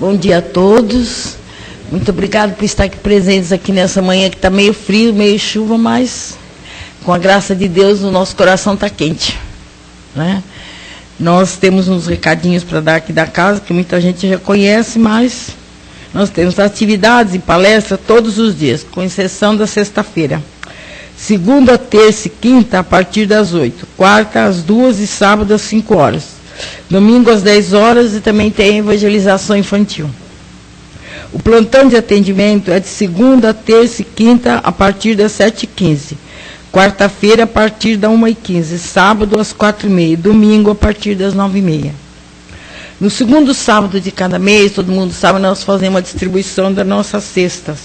Bom dia a todos. Muito obrigado por estar aqui presentes aqui nessa manhã que está meio frio, meio chuva, mas com a graça de Deus o nosso coração está quente, né? Nós temos uns recadinhos para dar aqui da casa, que muita gente já conhece, mas nós temos atividades e palestras todos os dias, com exceção da sexta-feira. Segunda, terça e quinta, a partir das 8. Quarta, às 2 e sábado, às 5 horas. Domingo, às 10 horas, e também tem evangelização infantil. O plantão de atendimento é de segunda, terça e quinta, a partir das 7h15. Quarta-feira, a partir das 1h15. Sábado, às 4h30. Domingo, a partir das 9h30. No segundo sábado de cada mês, todo mundo sabe, nós fazemos a distribuição das nossas cestas.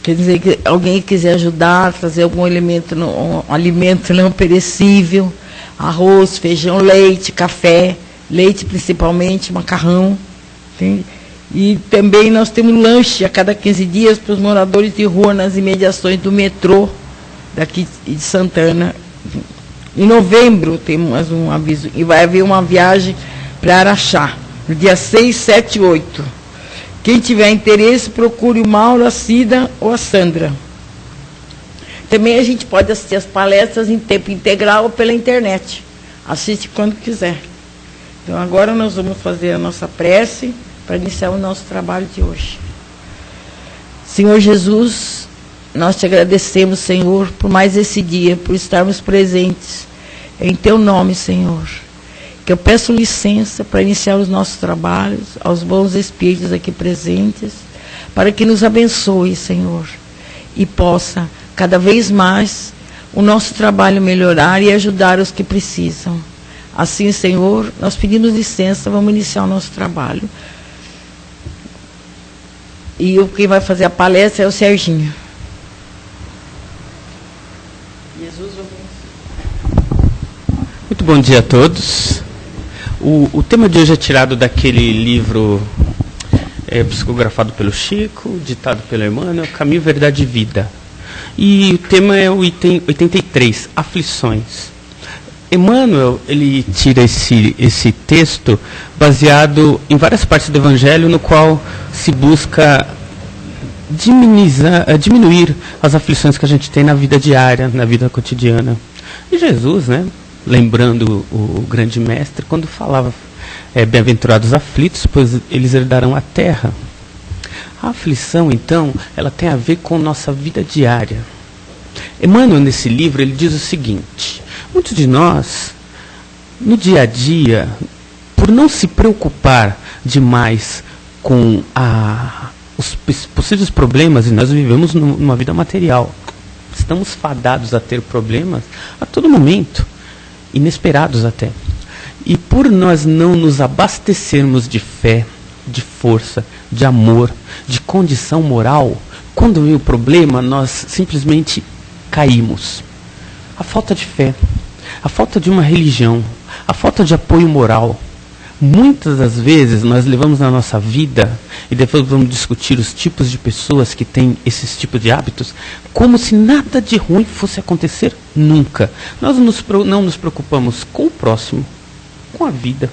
Quer dizer, que alguém quiser ajudar, trazer algum elemento, um alimento não perecível, arroz, feijão, leite, café, leite principalmente, macarrão. Entende? E também nós temos lanche a cada 15 dias para os moradores de rua nas imediações do metrô daqui de Santana. Em novembro temos mais um aviso, e vai haver uma viagem para Araxá, no dia 6, 7 e 8. Quem tiver interesse, procure o Mauro, a Cida ou a Sandra. Também a gente pode assistir as palestras em tempo integral ou pela internet. Assiste quando quiser. Então agora nós vamos fazer a nossa prece para iniciar o nosso trabalho de hoje. Senhor Jesus, nós te agradecemos, Senhor, por mais esse dia, por estarmos presentes. Em teu nome, Senhor, que eu peço licença para iniciar os nossos trabalhos, aos bons espíritos aqui presentes, para que nos abençoe, Senhor, e possa cada vez mais o nosso trabalho melhorar e ajudar os que precisam. Assim, Senhor, nós pedimos licença, vamos iniciar o nosso trabalho. E quem vai fazer a palestra é o Serginho. Jesus, muito bom dia a todos. O tema de hoje é tirado daquele livro psicografado pelo Chico, ditado pelo Emmanuel, Caminho, Verdade e Vida. E o tema é o item 83, Aflições. Emmanuel, ele tira esse texto baseado em várias partes do Evangelho, no qual se busca diminuir as aflições que a gente tem na vida diária, na vida cotidiana. E Jesus, né, lembrando o grande mestre, quando falava, bem-aventurados aflitos, pois eles herdarão a terra. A aflição, então, ela tem a ver com nossa vida diária. Emmanuel, nesse livro, ele diz o seguinte: muitos de nós, no dia a dia, por não se preocupar demais com os possíveis problemas, e nós vivemos numa vida material, estamos fadados a ter problemas a todo momento, inesperados até. E por nós não nos abastecermos de fé, de força, de amor, de condição moral, quando vem o problema, nós simplesmente caímos. A falta de fé, a falta de uma religião, a falta de apoio moral. Muitas das vezes nós levamos na nossa vida, e depois vamos discutir os tipos de pessoas que têm esses tipos de hábitos, como se nada de ruim fosse acontecer nunca. Nós não nos preocupamos com o próximo, com a vida,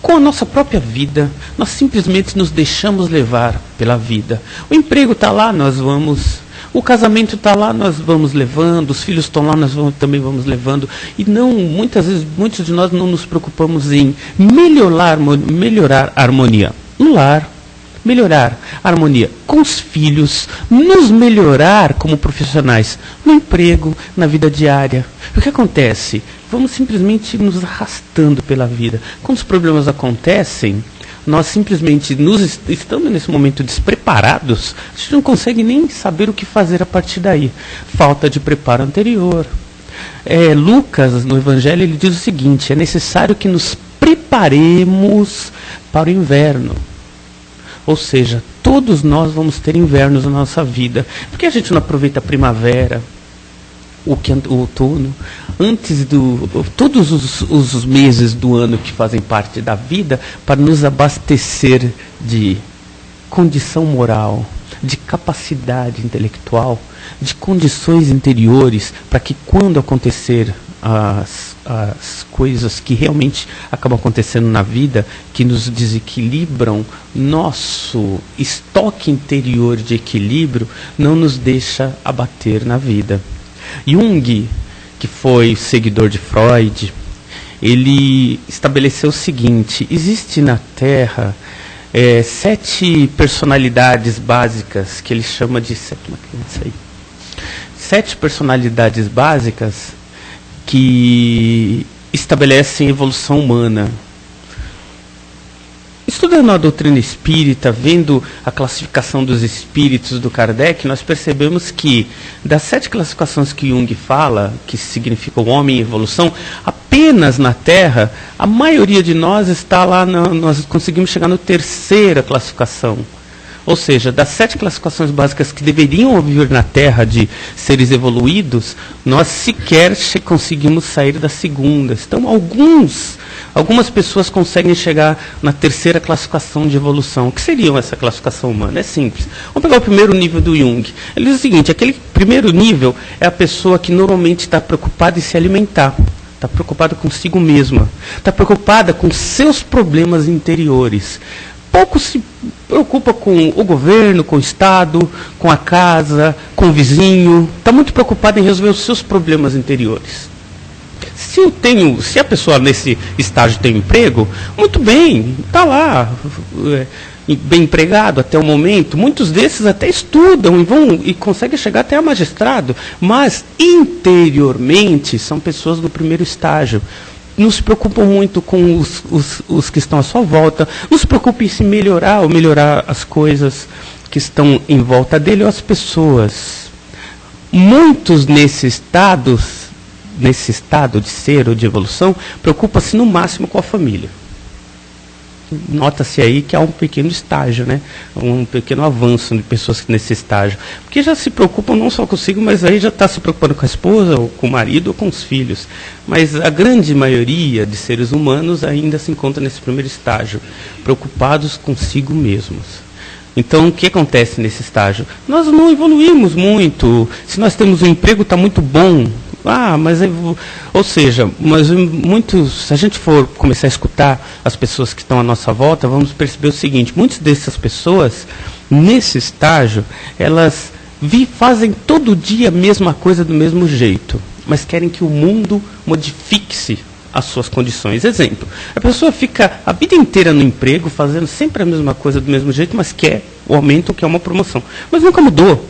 com a nossa própria vida. Nós simplesmente nos deixamos levar pela vida. O emprego está lá, nós vamos. O casamento está lá, nós vamos levando. Os filhos estão lá, nós também vamos levando. E não, muitas vezes, muitos de nós não nos preocupamos em melhorar a harmonia no lar, melhorar a harmonia com os filhos, nos melhorar como profissionais no emprego, na vida diária. O que acontece? Vamos simplesmente nos arrastando pela vida. Quando os problemas acontecem, nós simplesmente estamos nesse momento despreparados, a gente não consegue nem saber o que fazer a partir daí. Falta de preparo anterior. Lucas, no Evangelho, ele diz o seguinte: é necessário que nos preparemos para o inverno. Ou seja, todos nós vamos ter invernos na nossa vida. Por que a gente não aproveita a primavera, o outono, todos os meses do ano que fazem parte da vida, para nos abastecer de condição moral, de capacidade intelectual, de condições interiores, para que quando acontecer as coisas que realmente acabam acontecendo na vida, que nos desequilibram, nosso estoque interior de equilíbrio não nos deixa abater na vida. Jung, que foi seguidor de Freud, ele estabeleceu o seguinte: existe na Terra 7 personalidades básicas, que ele chama de 7 personalidades básicas que estabelecem a evolução humana. Estudando a doutrina espírita, vendo a classificação dos espíritos do Kardec, nós percebemos que das 7 classificações que Jung fala, que significam homem e evolução, apenas na Terra, a maioria de nós está lá, nós conseguimos chegar na 3ª classificação. Ou seja, das 7 classificações básicas que deveriam viver na Terra de seres evoluídos, nós sequer conseguimos sair da 2ª. Então, algumas pessoas conseguem chegar na 3ª classificação de evolução. O que seria essa classificação humana? É simples. Vamos pegar o primeiro nível do Jung. Ele diz o seguinte: aquele primeiro nível é a pessoa que normalmente está preocupada em se alimentar. Está preocupada consigo mesma. Está preocupada com seus problemas interiores. Pouco se preocupa com o governo, com o Estado, com a casa, com o vizinho. Está muito preocupado em resolver os seus problemas interiores. Se a pessoa nesse estágio tem emprego, muito bem, está lá, bem empregado até o momento. Muitos desses até estudam e conseguem chegar até a magistrado, mas interiormente são pessoas do primeiro estágio. Não se preocupam muito com os que estão à sua volta, não se preocupam em se melhorar ou melhorar as coisas que estão em volta dele ou as pessoas. Muitos nesse estado de ser ou de evolução, preocupa-se no máximo com a família. Nota-se aí que há um pequeno estágio, né? Um pequeno avanço de pessoas nesse estágio. Porque já se preocupam não só consigo, mas aí já está se preocupando com a esposa, ou com o marido, ou com os filhos. Mas a grande maioria de seres humanos ainda se encontra nesse primeiro estágio, preocupados consigo mesmos. Então, o que acontece nesse estágio? Nós não evoluímos muito. Se nós temos um emprego, está muito bom. Se a gente for começar a escutar as pessoas que estão à nossa volta, vamos perceber o seguinte: muitas dessas pessoas, nesse estágio, elas fazem todo dia a mesma coisa do mesmo jeito, mas querem que o mundo modifique-se as suas condições. Exemplo, a pessoa fica a vida inteira no emprego, fazendo sempre a mesma coisa do mesmo jeito, mas quer o aumento, quer uma promoção. Mas nunca mudou.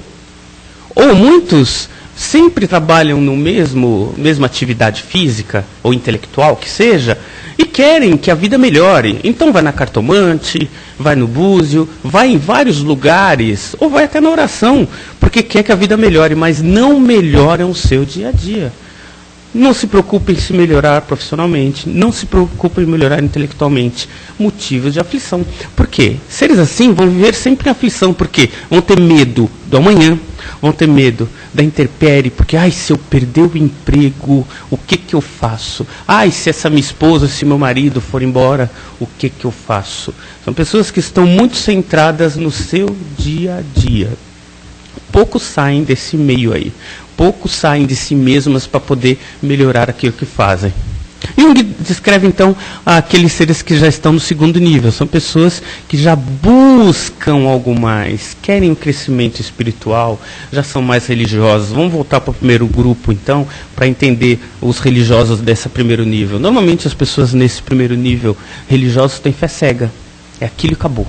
Ou muitos sempre trabalham no mesma atividade física ou intelectual que seja, e querem que a vida melhore. Então vai na cartomante, vai no búzio, vai em vários lugares, ou vai até na oração, porque quer que a vida melhore, mas não melhoram o seu dia a dia. Não se preocupe em se melhorar profissionalmente, não se preocupe em melhorar intelectualmente. Motivos de aflição. Por quê? Seres assim vão viver sempre em aflição, porque vão ter medo do amanhã, vão ter medo da intempérie, porque, se eu perder o emprego, o que eu faço? Se essa minha esposa, se meu marido for embora, o que eu faço? São pessoas que estão muito centradas no seu dia a dia. Poucos saem desse meio aí. Poucos saem de si mesmas para poder melhorar aquilo que fazem. Jung descreve, então, aqueles seres que já estão no 2º nível. São pessoas que já buscam algo mais, querem um crescimento espiritual, já são mais religiosos. Vamos voltar para o primeiro grupo, então, para entender os religiosos desse primeiro nível. Normalmente, as pessoas nesse primeiro nível religiosos têm fé cega. É aquilo e acabou.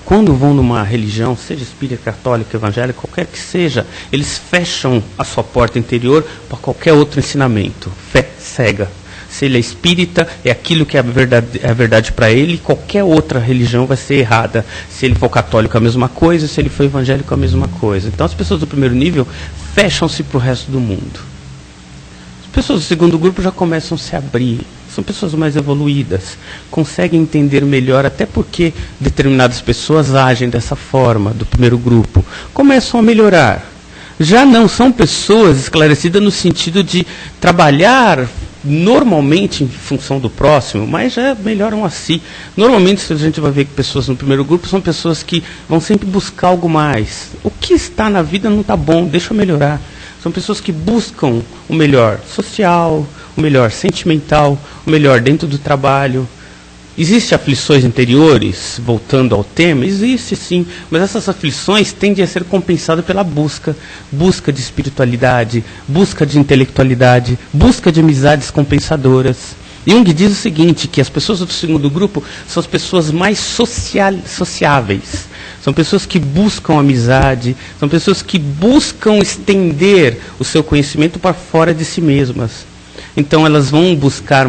Quando vão numa religião, seja espírita, católica, evangélica, qualquer que seja, eles fecham a sua porta interior para qualquer outro ensinamento. Fé cega. Se ele é espírita, é aquilo que é a verdade para ele, qualquer outra religião vai ser errada. Se ele for católico, a mesma coisa, se ele for evangélico, a mesma coisa. Então, as pessoas do primeiro nível fecham-se para o resto do mundo. As pessoas do 2º grupo já começam a se abrir. São pessoas mais evoluídas, conseguem entender melhor, até porque determinadas pessoas agem dessa forma, do primeiro grupo. Começam a melhorar. Já não são pessoas esclarecidas no sentido de trabalhar normalmente em função do próximo, mas já melhoram a si. Normalmente, a gente vai ver que pessoas no primeiro grupo são pessoas que vão sempre buscar algo mais. O que está na vida não está bom, deixa eu melhorar. São pessoas que buscam o melhor social, o melhor sentimental, o melhor dentro do trabalho. Existem aflições interiores, voltando ao tema? Existe sim, mas essas aflições tendem a ser compensadas pela busca de espiritualidade, busca de intelectualidade, busca de amizades compensadoras. Jung diz o seguinte, que as pessoas do segundo grupo são as pessoas mais sociáveis. São pessoas que buscam amizade, são pessoas que buscam estender o seu conhecimento para fora de si mesmas. Então elas vão buscar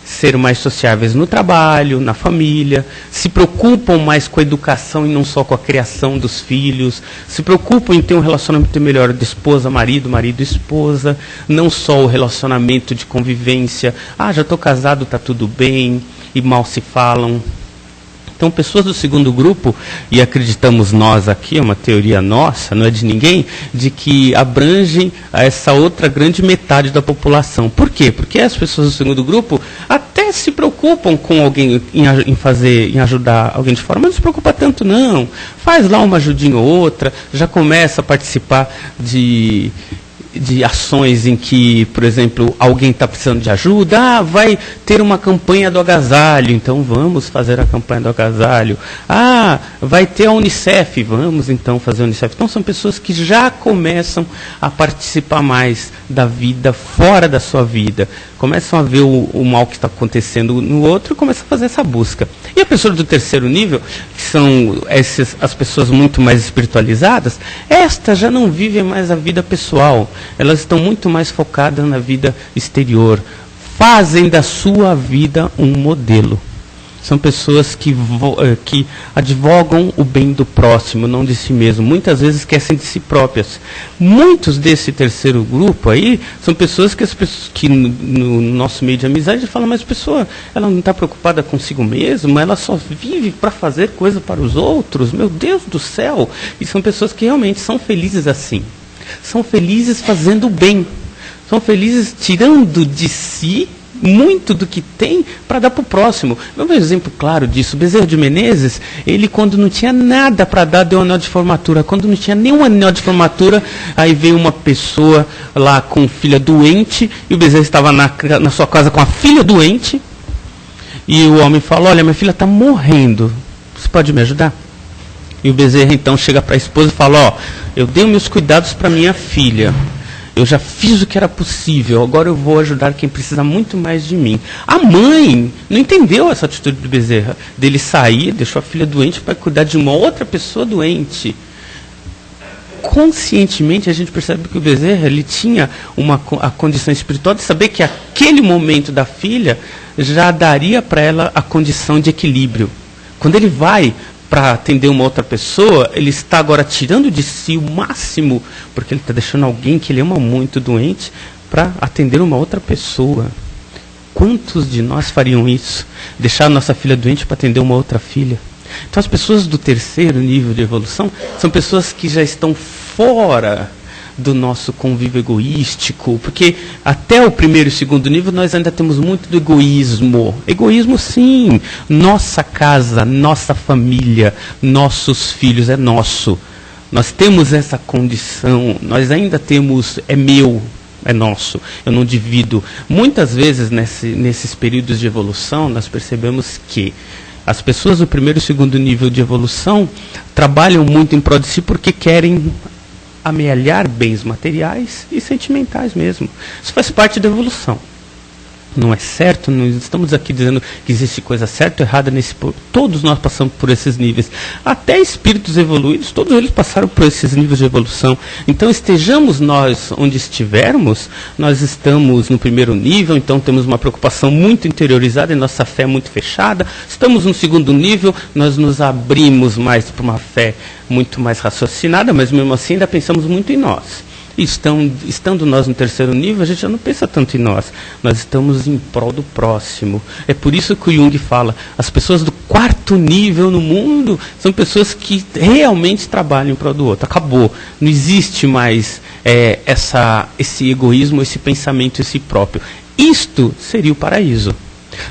ser mais sociáveis no trabalho, na família, se preocupam mais com a educação e não só com a criação dos filhos, se preocupam em ter um relacionamento melhor de esposa, marido, marido, esposa, não só o relacionamento de convivência, já estou casado, está tudo bem, e mal se falam. Então, pessoas do segundo grupo, e acreditamos nós aqui, é uma teoria nossa, não é de ninguém, de que abrangem essa outra grande metade da população. Por quê? Porque as pessoas do segundo grupo até se preocupam com alguém em ajudar alguém de fora, mas não se preocupa tanto não. Faz lá uma ajudinha ou outra, já começa a participar de ações em que, por exemplo, alguém está precisando de ajuda, vai ter uma campanha do agasalho, então vamos fazer a campanha do agasalho. Vai ter a Unicef, vamos então fazer a Unicef. Então são pessoas que já começam a participar mais da vida fora da sua vida, começam a ver o mal que está acontecendo no outro e começam a fazer essa busca. E a pessoa do terceiro nível, que são as pessoas muito mais espiritualizadas, estas já não vivem mais a vida pessoal, elas estão muito mais focadas na vida exterior, fazem da sua vida um modelo. São pessoas que advogam o bem do próximo, não de si mesmo. Muitas vezes esquecem de si próprias. Muitos desse terceiro grupo aí são pessoas que no nosso meio de amizade falam, mas a pessoa ela não está preocupada consigo mesma, ela só vive para fazer coisa para os outros. Meu Deus do céu! E são pessoas que realmente são felizes assim. São felizes fazendo o bem. São felizes tirando de si muito do que tem para dar para o próximo. Um exemplo claro disso, Bezerra de Menezes, ele quando não tinha nada para dar, deu um anel de formatura. Quando não tinha nenhum anel de formatura, aí veio uma pessoa lá com filha doente, e o Bezerra estava na sua casa com a filha doente, e o homem falou, olha, minha filha está morrendo, você pode me ajudar? E o Bezerra então chega para a esposa e fala, eu dei meus cuidados para minha filha, eu já fiz o que era possível, agora eu vou ajudar quem precisa muito mais de mim. A mãe não entendeu essa atitude do Bezerra, dele sair, deixou a filha doente para cuidar de uma outra pessoa doente. Conscientemente a gente percebe que o Bezerra ele tinha a condição espiritual de saber que aquele momento da filha já daria para ela a condição de equilíbrio. Quando ele vai para atender uma outra pessoa, ele está agora tirando de si o máximo, porque ele está deixando alguém que ele ama muito doente para atender uma outra pessoa. Quantos de nós fariam isso? Deixar a nossa filha doente para atender uma outra filha? Então as pessoas do terceiro nível de evolução são pessoas que já estão fora do nosso convívio egoístico, porque até o primeiro e segundo nível nós ainda temos muito do egoísmo. Egoísmo sim, nossa casa, nossa família, nossos filhos, é nosso. Nós temos essa condição, nós ainda temos, é meu, é nosso, eu não divido. Muitas vezes nesses períodos de evolução nós percebemos que as pessoas do primeiro e segundo nível de evolução trabalham muito em prol de si porque querem amealhar bens materiais e sentimentais mesmo. Isso faz parte da evolução. Não é certo, não estamos aqui dizendo que existe coisa certa ou errada nesse ponto. Todos nós passamos por esses níveis. Até espíritos evoluídos, todos eles passaram por esses níveis de evolução. Então, estejamos nós onde estivermos, nós estamos no primeiro nível, então temos uma preocupação muito interiorizada e nossa fé muito fechada. Estamos no segundo nível, nós nos abrimos mais para uma fé muito mais raciocinada, mas mesmo assim ainda pensamos muito em nós. Estando nós no terceiro nível, a gente já não pensa tanto em nós. Nós estamos em prol do próximo. É por isso que o Jung fala, as pessoas do quarto nível no mundo são pessoas que realmente trabalham em prol do outro. Acabou. Não existe mais esse egoísmo, esse pensamento em si próprio. Isto seria o paraíso.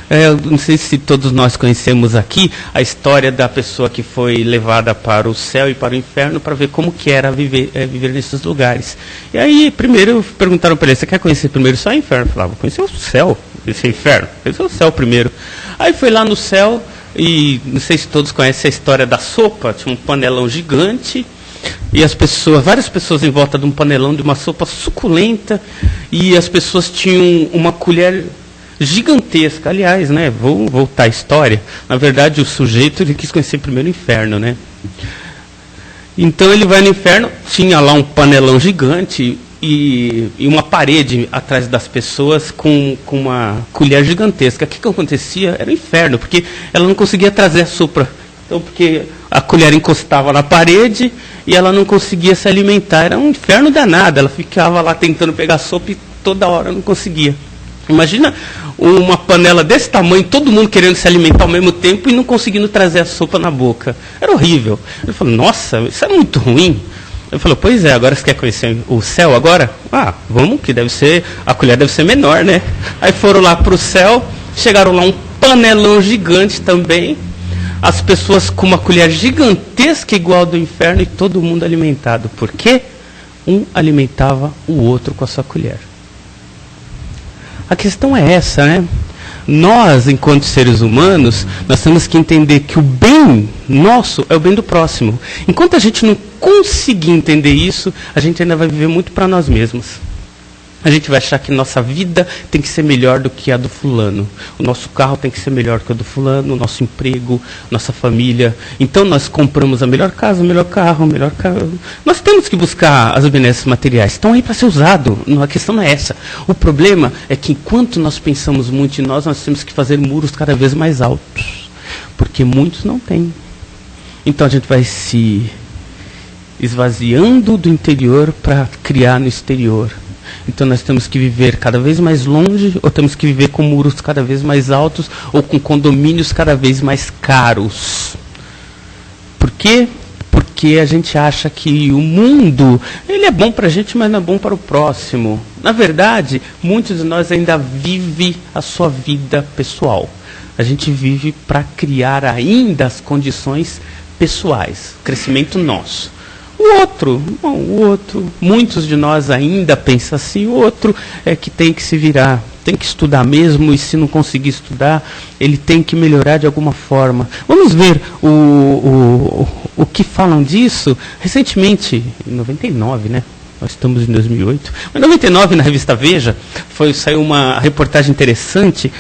Eu não sei se todos nós conhecemos aqui a história da pessoa que foi levada para o céu e para o inferno para ver como que era viver nesses lugares. E aí, primeiro, perguntaram para ele, você quer conhecer primeiro só o inferno? Eu falava, vou conhecer o céu, esse inferno, conhecer o céu primeiro. Aí foi lá no céu, e não sei se todos conhecem a história da sopa, tinha um panelão gigante, e várias pessoas em volta de um panelão de uma sopa suculenta, e as pessoas tinham uma colher gigantesca. Aliás, né, vou voltar à história. Na verdade, o sujeito ele quis conhecer primeiro o inferno, né? Então ele vai no inferno, tinha lá um panelão gigante e uma parede atrás das pessoas com uma colher gigantesca. O que acontecia? Era o inferno, porque ela não conseguia trazer a sopa. Então, porque a colher encostava na parede e ela não conseguia se alimentar. Era um inferno danado. Ela ficava lá tentando pegar sopa e toda hora não conseguia. Imagina uma panela desse tamanho, todo mundo querendo se alimentar ao mesmo tempo e não conseguindo trazer a sopa na boca. Era horrível. Ele falou, nossa, isso é muito ruim. Ele falou, pois é, agora você quer conhecer o céu agora? Ah, vamos, que a colher deve ser menor, né? Aí foram lá para o céu, chegaram lá um panelão gigante também, as pessoas com uma colher gigantesca igual ao do inferno e todo mundo alimentado. Por quê? Um alimentava o outro com a sua colher. A questão é essa, né? Nós, enquanto seres humanos, nós temos que entender que o bem nosso é o bem do próximo. Enquanto a gente não conseguir entender isso, a gente ainda vai viver muito para nós mesmos. A gente vai achar que nossa vida tem que ser melhor do que a do fulano. O nosso carro tem que ser melhor que o do fulano, o nosso emprego, nossa família. Então nós compramos a melhor casa, o melhor carro, Nós temos que buscar as benesses materiais. Estão aí para ser usado. A questão não é essa. O problema é que enquanto nós pensamos muito em nós temos que fazer muros cada vez mais altos. Porque muitos não têm. Então a gente vai se esvaziando do interior para criar no exterior. Então nós temos que viver cada vez mais longe, ou temos que viver com muros cada vez mais altos, ou com condomínios cada vez mais caros. Por quê? Porque a gente acha que o mundo, ele é bom para a gente, mas não é bom para o próximo. Na verdade, muitos de nós ainda vivem a sua vida pessoal. A gente vive para criar ainda as condições pessoais, crescimento nosso. O outro, muitos de nós ainda pensam assim, o outro é que tem que se virar, tem que estudar mesmo, e se não conseguir estudar, ele tem que melhorar de alguma forma. Vamos ver o que falam disso. Recentemente, em 99, né? Nós estamos em 2008. Em 99, na revista Veja, saiu uma reportagem interessante,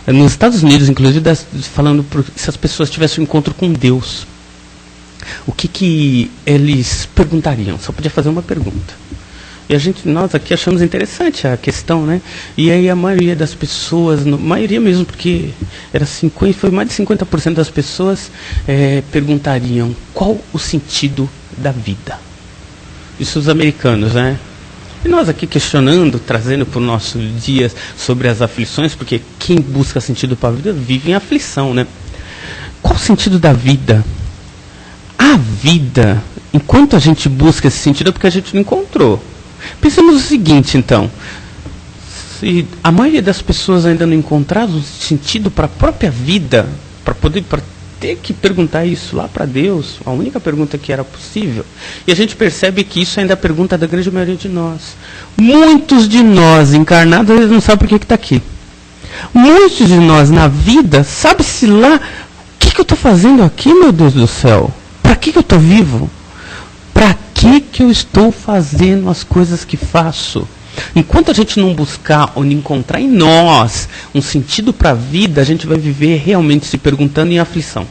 nos Estados Unidos, inclusive, falando se as pessoas tivessem um encontro com Deus. O que eles perguntariam? Só podia fazer uma pergunta. E nós aqui achamos interessante a questão, né? E aí a maioria das pessoas, maioria mesmo, porque foi mais de 50% das pessoas perguntariam qual o sentido da vida. Isso os americanos, né? E nós aqui questionando, trazendo para o nosso dia sobre as aflições, porque quem busca sentido para a vida vive em aflição, né? Qual o sentido da vida? A vida, enquanto a gente busca esse sentido, é porque a gente não encontrou. Pensemos o seguinte, então. Se a maioria das pessoas ainda não encontraram um sentido para a própria vida, para ter que perguntar isso lá para Deus, a única pergunta que era possível, e a gente percebe que isso ainda é a pergunta da grande maioria de nós. Muitos de nós encarnados, eles não sabem por que está aqui. Muitos de nós na vida, sabe-se lá, o que eu estou fazendo aqui, meu Deus do céu? Para que eu estou vivo? Para que eu estou fazendo as coisas que faço? Enquanto a gente não buscar ou não encontrar em nós um sentido para a vida, a gente vai viver realmente se perguntando em aflição.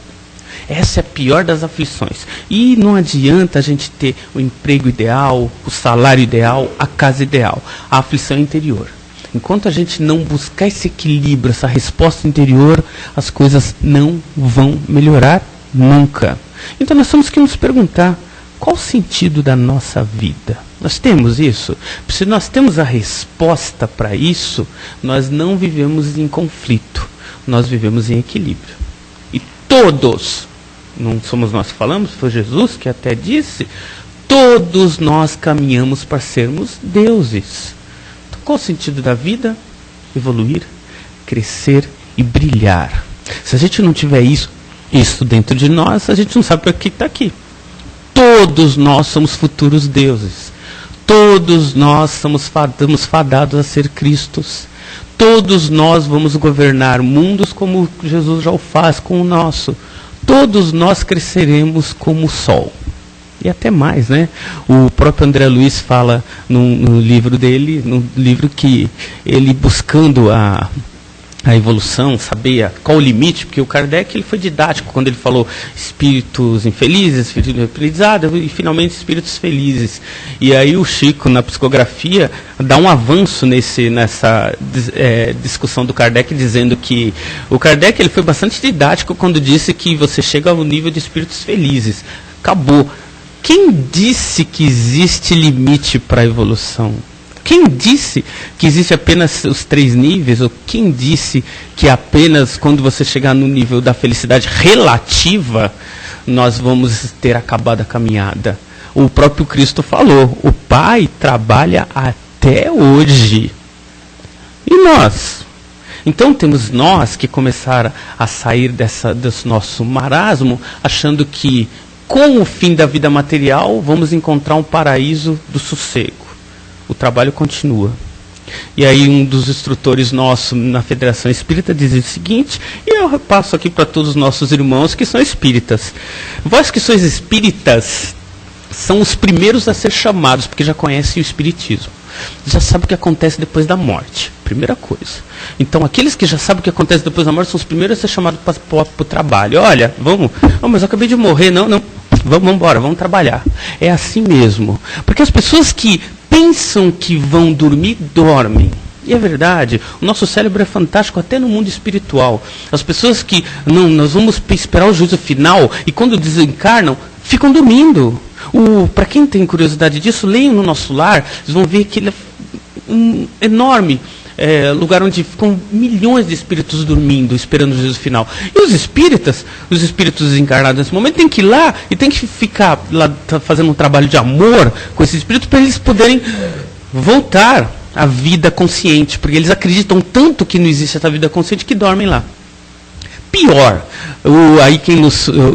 Essa é a pior das aflições. E não adianta a gente ter o emprego ideal, o salário ideal, a casa ideal. A aflição é interior. Enquanto a gente não buscar esse equilíbrio, essa resposta interior, as coisas não vão melhorar nunca. Então nós temos que nos perguntar, qual o sentido da nossa vida? Nós temos isso? Se nós temos a resposta para isso, nós não vivemos em conflito, nós vivemos em equilíbrio. E todos, não somos nós que falamos, foi Jesus que até disse, todos nós caminhamos para sermos deuses. Então, qual o sentido da vida? Evoluir, crescer e brilhar. Se a gente não tiver isso dentro de nós, a gente não sabe para que está aqui. Todos nós somos futuros deuses. Todos nós estamos fadados a ser Cristos. Todos nós vamos governar mundos como Jesus já o faz com o nosso. Todos nós cresceremos como o sol. E até mais, né? O próprio André Luiz fala no livro dele, no livro que ele buscando a evolução, saber qual o limite, porque o Kardec ele foi didático quando ele falou espíritos infelizes, espíritos aprendizados e finalmente espíritos felizes. E aí o Chico, na psicografia, dá um avanço nessa discussão do Kardec, dizendo que o Kardec ele foi bastante didático quando disse que você chega ao nível de espíritos felizes. Acabou. Quem disse que existe limite para a evolução? Quem disse que existe apenas os 3 níveis? Ou quem disse que apenas quando você chegar no nível da felicidade relativa, nós vamos ter acabado a caminhada? O próprio Cristo falou, o Pai trabalha até hoje. E nós? Então temos nós que começar a sair desse nosso marasmo, achando que com o fim da vida material vamos encontrar um paraíso do sossego. O trabalho continua. E aí um dos instrutores nossos na Federação Espírita diz o seguinte, e eu repasso aqui para todos os nossos irmãos que são espíritas. Vós que sois espíritas, são os primeiros a ser chamados, porque já conhecem o espiritismo. Já sabem o que acontece depois da morte. Primeira coisa. Então, aqueles que já sabem o que acontece depois da morte são os primeiros a ser chamados para o trabalho. Olha, vamos. Oh, mas eu acabei de morrer. Não. Vamos embora, vamos trabalhar. É assim mesmo. Porque as pessoas que pensam que vão dormir, dormem. E é verdade, o nosso cérebro é fantástico até no mundo espiritual. As pessoas que, não, nós vamos esperar o juízo final, e quando desencarnam, ficam dormindo. Para quem tem curiosidade disso, leiam no Nosso Lar, vocês vão ver que ele é um enorme lugar onde ficam milhões de espíritos dormindo, esperando o juízo final. E os espíritos desencarnados nesse momento, têm que ir lá e tem que ficar lá fazendo um trabalho de amor com esses espíritos para eles poderem voltar à vida consciente, porque eles acreditam tanto que não existe essa vida consciente que dormem lá. Pior, aí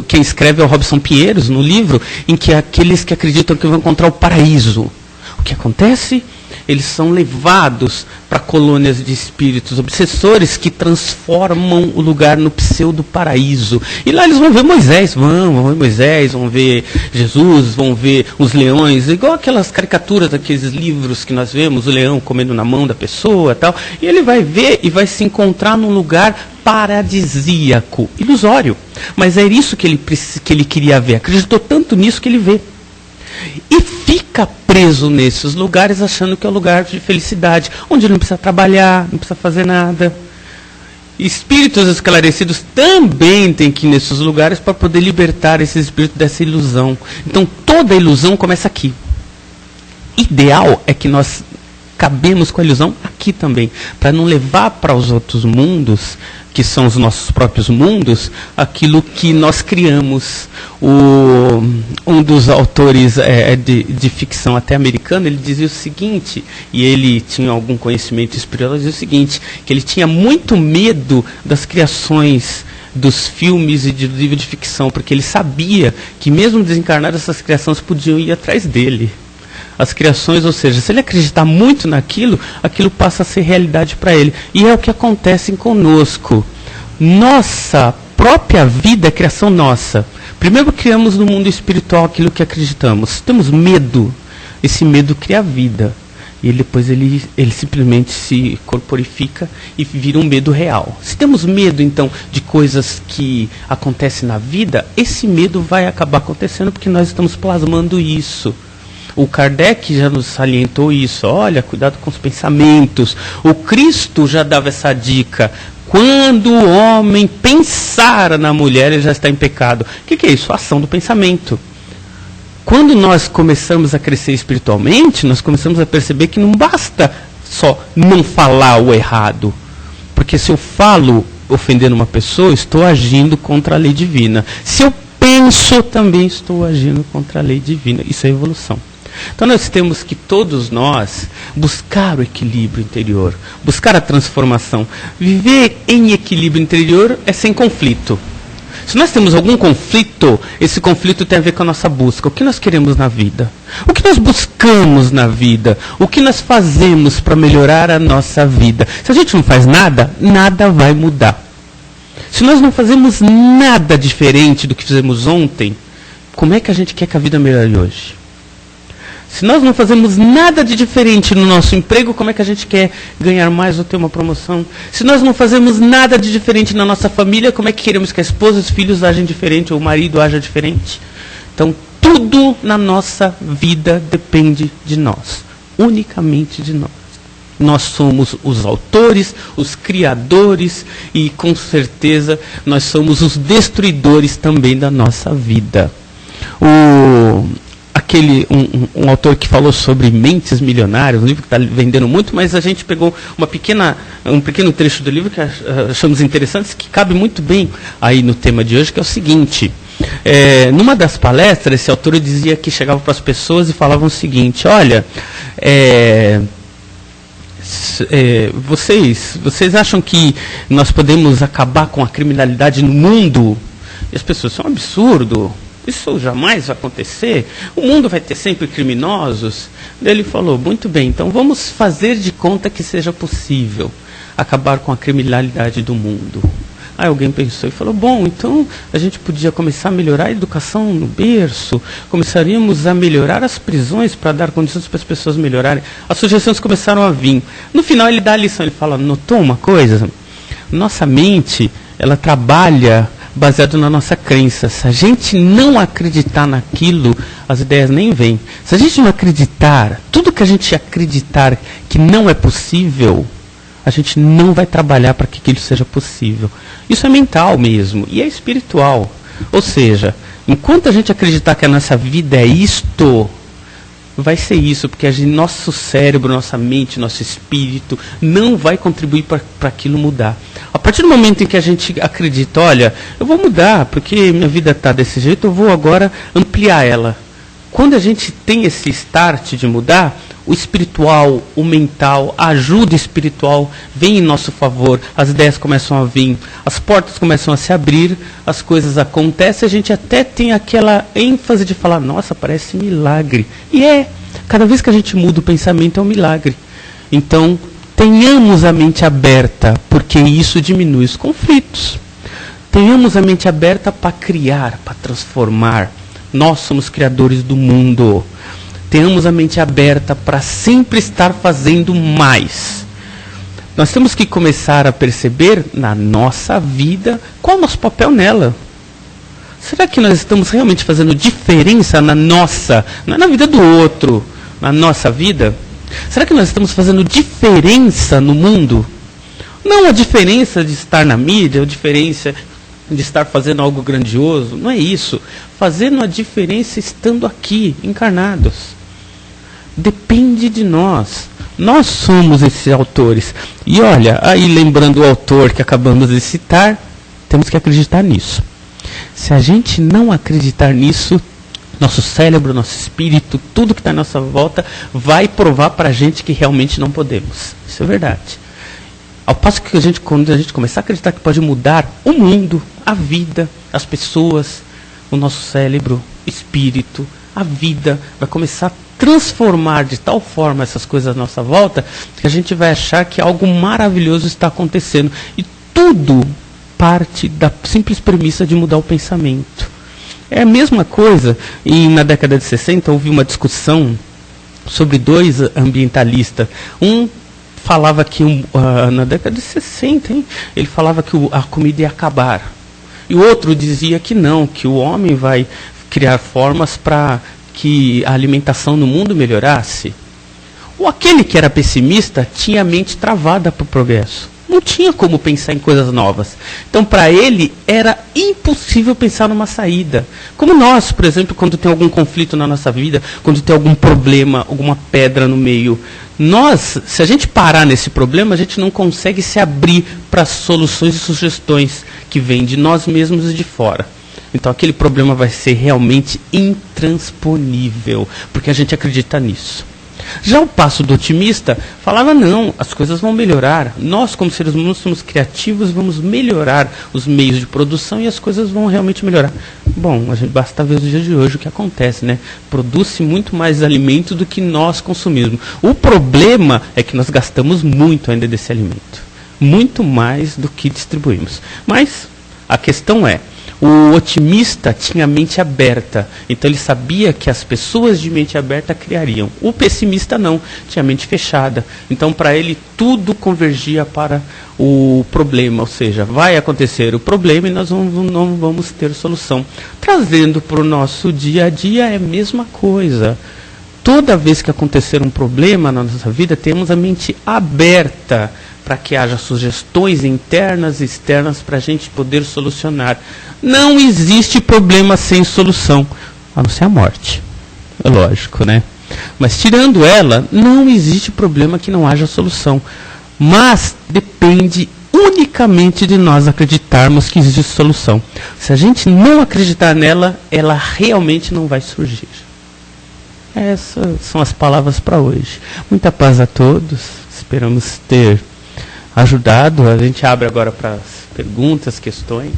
quem escreve é o Robson Pinheiros, no livro, em que aqueles que acreditam que vão encontrar o paraíso. O que acontece? Eles são levados para colônias de espíritos obsessores que transformam o lugar no pseudo-paraíso. E lá eles vão ver Moisés, vão ver Jesus, vão ver os leões, igual aquelas caricaturas daqueles livros que nós vemos, o leão comendo na mão da pessoa e tal. E ele vai ver e vai se encontrar num lugar paradisíaco, ilusório. Mas é isso que ele queria ver, acreditou tanto nisso que ele vê. E fica preso nesses lugares achando que é um lugar de felicidade, onde ele não precisa trabalhar, não precisa fazer nada. Espíritos esclarecidos também têm que ir nesses lugares para poder libertar esses espíritos dessa ilusão. Então toda ilusão começa aqui. Ideal é que nós cabemos com a ilusão aqui também, para não levar para os outros mundos, que são os nossos próprios mundos, aquilo que nós criamos. Um dos autores de ficção até americano, ele dizia o seguinte, e ele tinha algum conhecimento espiritual, ele dizia o seguinte, que ele tinha muito medo das criações dos filmes e do livro de ficção, porque ele sabia que mesmo desencarnadas essas criações podiam ir atrás dele. As criações, ou seja, se ele acreditar muito naquilo, aquilo passa a ser realidade para ele. E é o que acontece conosco. Nossa própria vida é criação nossa. Primeiro criamos no mundo espiritual aquilo que acreditamos. Temos medo. Esse medo cria a vida. E depois ele simplesmente se corporifica e vira um medo real. Se temos medo, então, de coisas que acontecem na vida, esse medo vai acabar acontecendo porque nós estamos plasmando isso. O Kardec já nos salientou isso. Olha, cuidado com os pensamentos. O Cristo já dava essa dica. Quando o homem pensar na mulher, ele já está em pecado. O que é isso? A ação do pensamento. Quando nós começamos a crescer espiritualmente, nós começamos a perceber que não basta só não falar o errado. Porque se eu falo ofendendo uma pessoa, estou agindo contra a lei divina. Se eu penso, também estou agindo contra a lei divina. Isso é evolução. Então nós temos que todos nós buscar o equilíbrio interior, buscar a transformação. Viver em equilíbrio interior é sem conflito. Se nós temos algum conflito, esse conflito tem a ver com a nossa busca. O que nós queremos na vida? O que nós buscamos na vida? O que nós fazemos para melhorar a nossa vida? Se a gente não faz nada, nada vai mudar. Se nós não fazemos nada diferente do que fizemos ontem, como é que a gente quer que a vida melhore hoje? Se nós não fazemos nada de diferente no nosso emprego, como é que a gente quer ganhar mais ou ter uma promoção? Se nós não fazemos nada de diferente na nossa família, como é que queremos que a esposa e os filhos agem diferente ou o marido haja diferente? Então, tudo na nossa vida depende de nós, unicamente de nós. Nós somos os autores, os criadores e, com certeza, nós somos os destruidores também da nossa vida. Um autor que falou sobre mentes milionárias, um livro que está vendendo muito, mas a gente pegou um pequeno trecho do livro que achamos interessantes, que cabe muito bem aí no tema de hoje, que é o seguinte. Numa das palestras, esse autor dizia que chegava para as pessoas e falava o seguinte: olha, vocês acham que nós podemos acabar com a criminalidade no mundo? E as pessoas, isso é um absurdo. Isso jamais vai acontecer. O mundo vai ter sempre criminosos. Daí ele falou, muito bem, então vamos fazer de conta que seja possível acabar com a criminalidade do mundo. Aí alguém pensou e falou, bom, então a gente podia começar a melhorar a educação no berço, começaríamos a melhorar as prisões para dar condições para as pessoas melhorarem. As sugestões começaram a vir. No final ele dá a lição, ele fala, notou uma coisa? Nossa mente, ela trabalha baseado na nossa crença. Se a gente não acreditar naquilo, as ideias nem vêm. Se a gente não acreditar, tudo que a gente acreditar que não é possível, a gente não vai trabalhar para que aquilo seja possível. Isso é mental mesmo, e é espiritual. Ou seja, enquanto a gente acreditar que a nossa vida é isto, vai ser isso, porque nosso cérebro, nossa mente, nosso espírito não vai contribuir para aquilo mudar. A partir do momento em que a gente acredita, olha, eu vou mudar, porque minha vida está desse jeito, eu vou agora ampliar ela. Quando a gente tem esse start de mudar, o espiritual, o mental, a ajuda espiritual vem em nosso favor, as ideias começam a vir, as portas começam a se abrir, as coisas acontecem, a gente até tem aquela ênfase de falar, nossa, parece milagre. E cada vez que a gente muda o pensamento é um milagre. Então, tenhamos a mente aberta, porque isso diminui os conflitos. Tenhamos a mente aberta para criar, para transformar. Nós somos criadores do mundo. Tenhamos a mente aberta para sempre estar fazendo mais. Nós temos que começar a perceber na nossa vida qual é o nosso papel nela. Será que nós estamos realmente fazendo diferença na nossa, não é na vida do outro, na nossa vida? Será que nós estamos fazendo diferença no mundo? Não a diferença de estar na mídia, a diferença de estar fazendo algo grandioso, não é isso. Fazendo a diferença estando aqui, encarnados. Depende de nós. Nós somos esses autores. E olha, aí lembrando o autor que acabamos de citar, temos que acreditar nisso. Se a gente não acreditar nisso, nosso cérebro, nosso espírito, tudo que está à nossa volta, vai provar para a gente que realmente não podemos. Isso é verdade. Ao passo que quando a gente começar a acreditar que pode mudar o mundo, a vida, as pessoas, o nosso cérebro, espírito, a vida, vai começar a transformar de tal forma essas coisas à nossa volta, que a gente vai achar que algo maravilhoso está acontecendo. E tudo parte da simples premissa de mudar o pensamento. É a mesma coisa, e na década de 60 houve uma discussão sobre dois ambientalistas. Um falava que, na década de 60, ele falava que a comida ia acabar. E o outro dizia que não, que o homem vai criar formas para que a alimentação no mundo melhorasse. Aquele que era pessimista tinha a mente travada para o progresso. Não tinha como pensar em coisas novas. Então, para ele, era impossível pensar numa saída. Como nós, por exemplo, quando tem algum conflito na nossa vida, quando tem algum problema, alguma pedra no meio, se a gente parar nesse problema, a gente não consegue se abrir para soluções e sugestões que vêm de nós mesmos e de fora. Então, aquele problema vai ser realmente intransponível, porque a gente acredita nisso. Já o passo do otimista falava, não, as coisas vão melhorar. Nós, como seres humanos, somos criativos, vamos melhorar os meios de produção e as coisas vão realmente melhorar. Bom, a gente basta ver os dias de hoje o que acontece, né? Produz-se muito mais alimento do que nós consumimos. O problema é que nós gastamos muito ainda desse alimento. Muito mais do que distribuímos. Mas a questão é, o otimista tinha a mente aberta, então ele sabia que as pessoas de mente aberta criariam. O pessimista não, tinha a mente fechada. Então para ele tudo convergia para o problema, ou seja, vai acontecer o problema e nós não vamos ter solução. Trazendo para o nosso dia a dia é a mesma coisa. Toda vez que acontecer um problema na nossa vida, temos a mente aberta para que haja sugestões internas e externas para a gente poder solucionar. Não existe problema sem solução, a não ser a morte. É lógico, né? Mas tirando ela, não existe problema que não haja solução. Mas depende unicamente de nós acreditarmos que existe solução. Se a gente não acreditar nela, ela realmente não vai surgir. Essas são as palavras para hoje. Muita paz a todos. Esperamos ter ajudado. A gente abre agora para as perguntas, questões.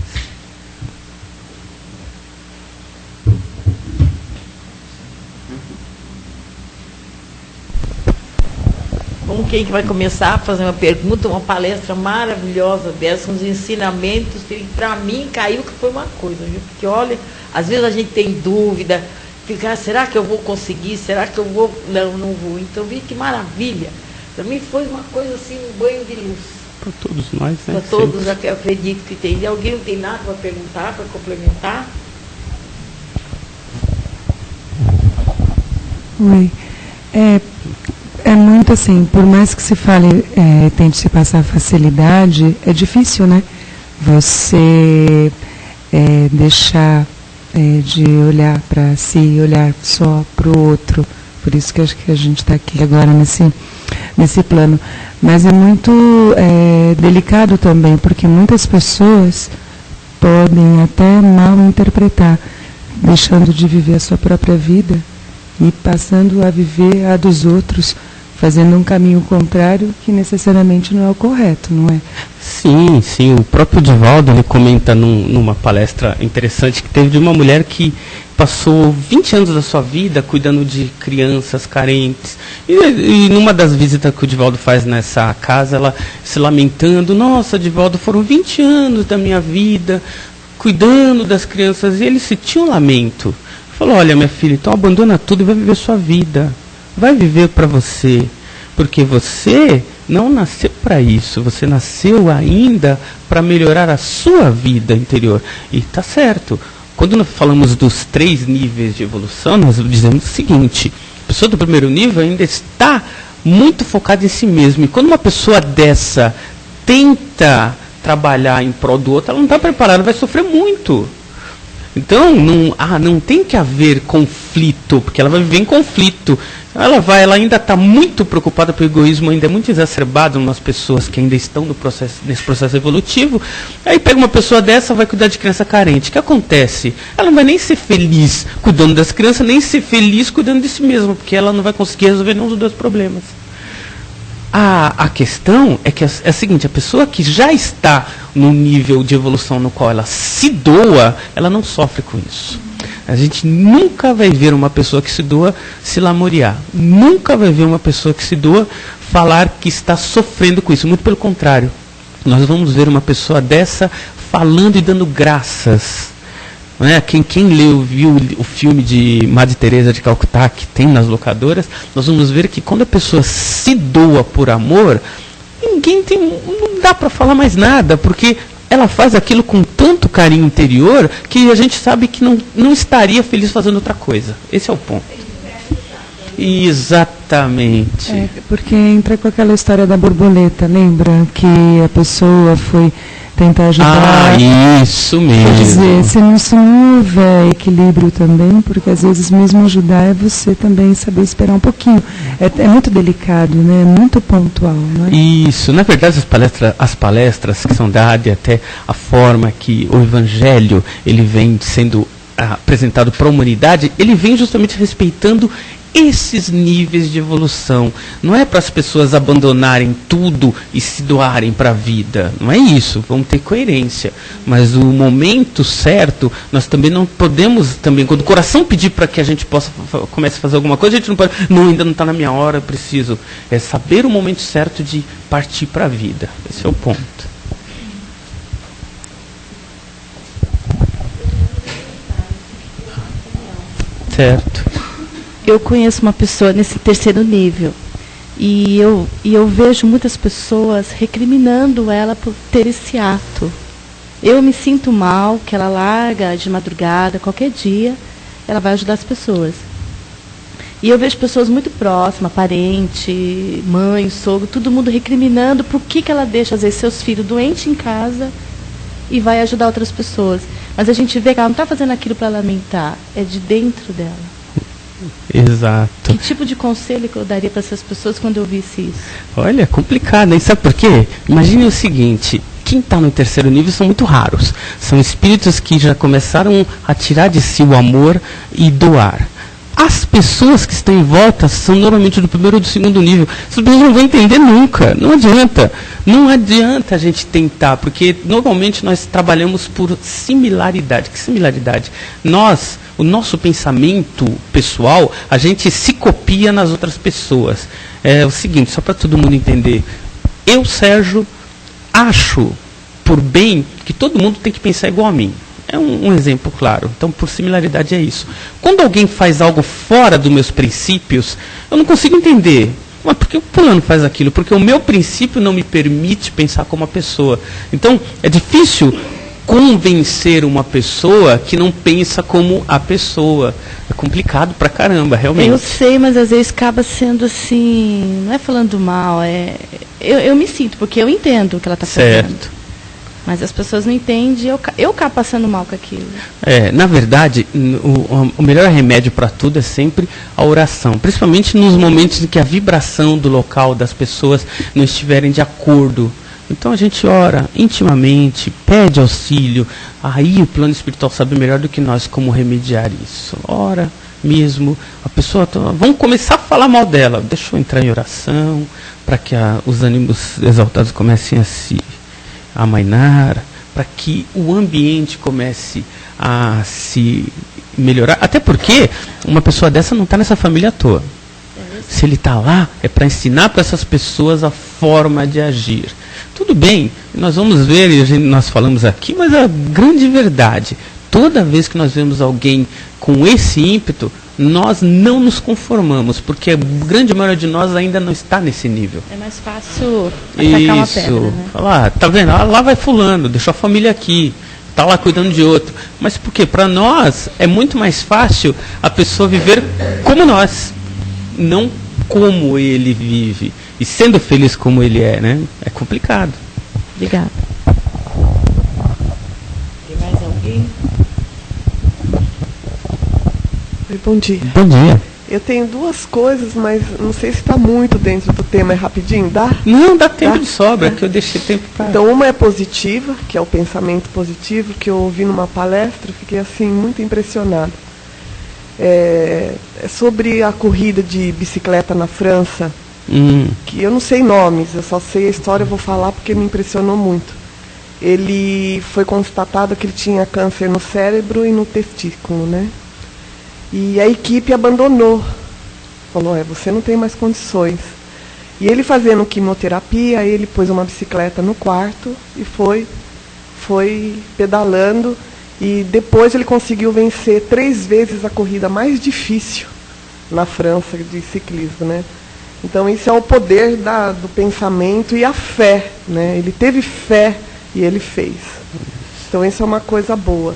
Bom, quem que vai começar a fazer uma pergunta, uma palestra maravilhosa dessa, uns ensinamentos que para mim caiu que foi uma coisa, viu? Porque olha, às vezes a gente tem dúvida, fica, será que eu vou conseguir? Será que eu vou? Não, não vou. Então, vi que maravilha. Para mim foi uma coisa assim, um banho de luz. Para todos nós, né? Para todos, eu acredito que tem. Alguém não tem nada para perguntar, para complementar? Oi. É muito assim, por mais que se fale, tente se passar facilidade, é difícil, né? Você deixar de olhar para si, olhar só para o outro. Por isso que acho que a gente está aqui agora nesse plano. Mas é muito delicado também, porque muitas pessoas podem até mal interpretar, deixando de viver a sua própria vida e passando a viver a dos outros, fazendo um caminho contrário que necessariamente não é o correto, não é? Sim, sim. O próprio Divaldo, ele comenta numa palestra interessante que teve de uma mulher que passou 20 anos da sua vida cuidando de crianças carentes. E numa das visitas que o Divaldo faz nessa casa, ela se lamentando, nossa, Divaldo, foram 20 anos da minha vida cuidando das crianças. E ele sentiu um lamento. Falou, olha, minha filha, então abandona tudo e vai viver sua vida. Vai viver para você. Porque você não nasceu para isso. Você nasceu ainda para melhorar a sua vida interior. E está certo. Quando nós falamos dos 3 níveis de evolução, nós dizemos o seguinte. A pessoa do primeiro nível ainda está muito focada em si mesma. E quando uma pessoa dessa tenta trabalhar em prol do outro, ela não está preparada, vai sofrer muito. Então, não tem que haver conflito, porque ela vai viver em conflito. Ela ainda está muito preocupada, porque o egoísmo ainda é muito exacerbado nas pessoas que ainda estão nesse processo evolutivo. Aí pega uma pessoa dessa, vai cuidar de criança carente. O que acontece? Ela não vai nem ser feliz cuidando das crianças, nem ser feliz cuidando de si mesma, porque ela não vai conseguir resolver nenhum dos 2 problemas. A questão é que é a seguinte, a pessoa que já está no nível de evolução no qual ela se doa, ela não sofre com isso. A gente nunca vai ver uma pessoa que se doa se lamuriar. Nunca vai ver uma pessoa que se doa falar que está sofrendo com isso. Muito pelo contrário. Nós vamos ver uma pessoa dessa falando e dando graças. Não é? Quem viu o filme de Madre Teresa de Calcutá, que tem nas locadoras, nós vamos ver que quando a pessoa se doa por amor, não dá para falar mais nada, porque ela faz aquilo com tanto carinho interior que a gente sabe que não estaria feliz fazendo outra coisa. Esse é o ponto. Exatamente. Porque entra com aquela história da borboleta, lembra? Que a pessoa foi tentar ajudar. Isso mesmo. Quer dizer, se não houver equilíbrio também, porque às vezes mesmo ajudar é você também saber esperar um pouquinho. É muito delicado, né? É muito pontual, não é? Isso. Na verdade, as palestras que são dadas e até a forma que o Evangelho ele vem sendo apresentado para a humanidade, ele vem justamente respeitando esses níveis de evolução. Não é para as pessoas abandonarem tudo e se doarem para a vida. Não é isso. Vamos ter coerência. Mas o momento certo, nós também não podemos, também, quando o coração pedir para que a gente possa comece a fazer alguma coisa, a gente não pode, não, ainda não está na minha hora, eu preciso. É saber o momento certo de partir para a vida. Esse é o ponto. Certo. Eu conheço uma pessoa nesse terceiro nível e eu vejo muitas pessoas recriminando ela por ter esse ato. Eu me sinto mal que ela larga de madrugada, qualquer dia, ela vai ajudar as pessoas. E eu vejo pessoas muito próximas, parente, mãe, sogro, todo mundo recriminando por que ela deixa, às vezes, seus filhos doentes em casa e vai ajudar outras pessoas. Mas a gente vê que ela não está fazendo aquilo para lamentar, é de dentro dela. Exato. Que tipo de conselho que eu daria para essas pessoas quando eu visse isso? Olha, é complicado, hein? Sabe por quê? Imagine o seguinte, quem está no terceiro nível são muito raros. São espíritos que já começaram a tirar de si o amor e doar. As pessoas que estão em volta são normalmente do primeiro ou do segundo nível. As pessoas não vão entender nunca. Não adianta. Não adianta a gente tentar, porque normalmente nós trabalhamos por similaridade. Que similaridade? O nosso pensamento pessoal, a gente se copia nas outras pessoas. É o seguinte, só para todo mundo entender. Eu, Sérgio, acho por bem que todo mundo tem que pensar igual a mim. É um exemplo claro. Então, por similaridade é isso. Quando alguém faz algo fora dos meus princípios, eu não consigo entender. Mas por que o fulano faz aquilo? Porque o meu princípio não me permite pensar como a pessoa. Então, é difícil convencer uma pessoa que não pensa como a pessoa. É complicado pra caramba, realmente. Eu sei, mas às vezes acaba sendo assim, não é falando mal, eu me sinto, porque eu entendo o que ela está fazendo. Certo. Mas as pessoas não entendem, eu acabo passando mal com aquilo. Na verdade, o melhor remédio para tudo é sempre a oração. Principalmente nos momentos em que a vibração do local das pessoas não estiverem de acordo. Então a gente ora intimamente, pede auxílio. Aí o plano espiritual sabe melhor do que nós como remediar isso. Ora mesmo, a pessoa... Vamos começar a falar mal dela. Deixa eu entrar em oração para que os ânimos exaltados comecem a se amainar, para que o ambiente comece a se melhorar. Até porque uma pessoa dessa não está nessa família à toa. Se ele está lá, é para ensinar para essas pessoas a forma de agir. Tudo bem, nós vamos ver, nós falamos aqui, mas a grande verdade, toda vez que nós vemos alguém com esse ímpeto, nós não nos conformamos, porque a grande maioria de nós ainda não está nesse nível. É mais fácil atacar uma pedra, né? Falar, tá vendo? Lá vai fulano, deixou a família aqui, está lá cuidando de outro. Mas por quê? Para nós é muito mais fácil a pessoa viver como nós, não como ele vive. E sendo feliz como ele é, né? É complicado. Obrigada. Tem mais alguém? Bom dia. Bom dia. Eu tenho duas coisas, mas não sei se está muito dentro do tema. É rapidinho? Dá? Não, dá tempo Dá? de sobra, que eu deixei tempo para... Então, uma é positiva, que é o pensamento positivo, que eu ouvi numa palestra, fiquei assim muito impressionada. É sobre a corrida de bicicleta na França, que eu não sei nomes, eu só sei a história, eu vou falar porque me impressionou muito. Ele foi constatado que ele tinha câncer no cérebro e no testículo, né? E a equipe abandonou. Falou, você não tem mais condições. E ele fazendo quimioterapia, ele pôs uma bicicleta no quarto e foi pedalando. E depois ele conseguiu vencer 3 vezes a corrida mais difícil na França de ciclismo, né? Então isso é o poder do pensamento e a fé, né? Ele teve fé e ele fez. Então isso é uma coisa boa.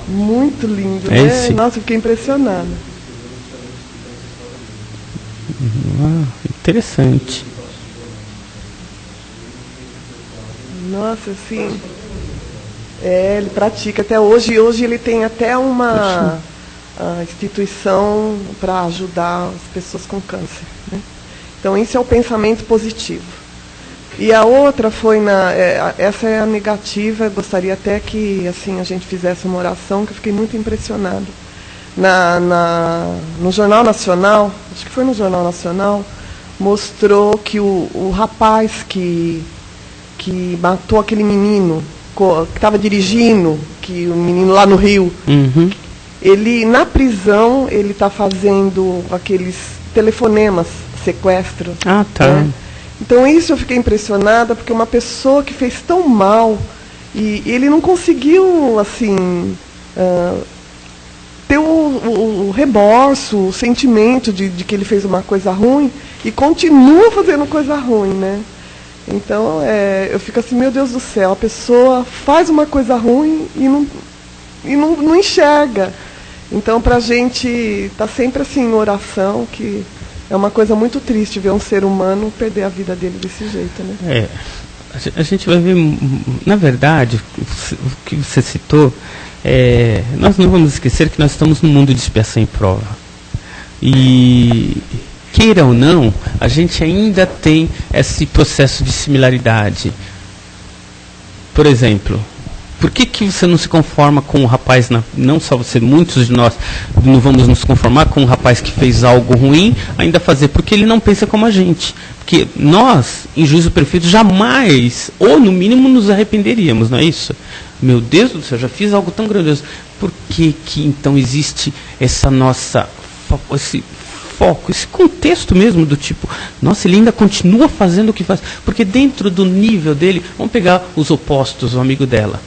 Muito lindo, né? Esse? Nossa, eu fiquei impressionada. Interessante. Nossa, assim... ele pratica até hoje. Hoje ele tem até uma instituição para ajudar as pessoas com câncer, né? Então, isso é o pensamento positivo. E a outra foi essa é a negativa. Eu gostaria até que assim a gente fizesse uma oração, que eu fiquei muito impressionada. no Jornal Nacional, acho que foi no Jornal Nacional, mostrou que o rapaz que matou aquele menino, que estava dirigindo, que o menino lá no Rio, ele, na prisão, ele está fazendo aqueles telefonemas, sequestro. Ah, tá. Né? Então, isso eu fiquei impressionada, porque uma pessoa que fez tão mal, e ele não conseguiu, assim, ter o remorso, o sentimento de que ele fez uma coisa ruim, e continua fazendo coisa ruim, né? Então, eu fico assim, meu Deus do céu, a pessoa faz uma coisa ruim e não enxerga. Então, para a gente estar sempre assim em oração, que é uma coisa muito triste ver um ser humano perder a vida dele desse jeito, né? A gente vai ver, na verdade, o que você citou, nós não vamos esquecer que nós estamos num mundo de expiação e prova. E, queira ou não, a gente ainda tem esse processo de similaridade. Por exemplo, por que você não se conforma com o rapaz, não só você, muitos de nós não vamos nos conformar com o rapaz que fez algo ruim, ainda fazer, porque ele não pensa como a gente. Porque nós, em juízo perfeito, jamais, ou no mínimo, nos arrependeríamos, não é isso? Meu Deus do céu, já fiz algo tão grandioso. Por que então existe esse foco, esse contexto mesmo do tipo, nossa, ele ainda continua fazendo o que faz? Porque dentro do nível dele, vamos pegar os opostos, o amigo dela.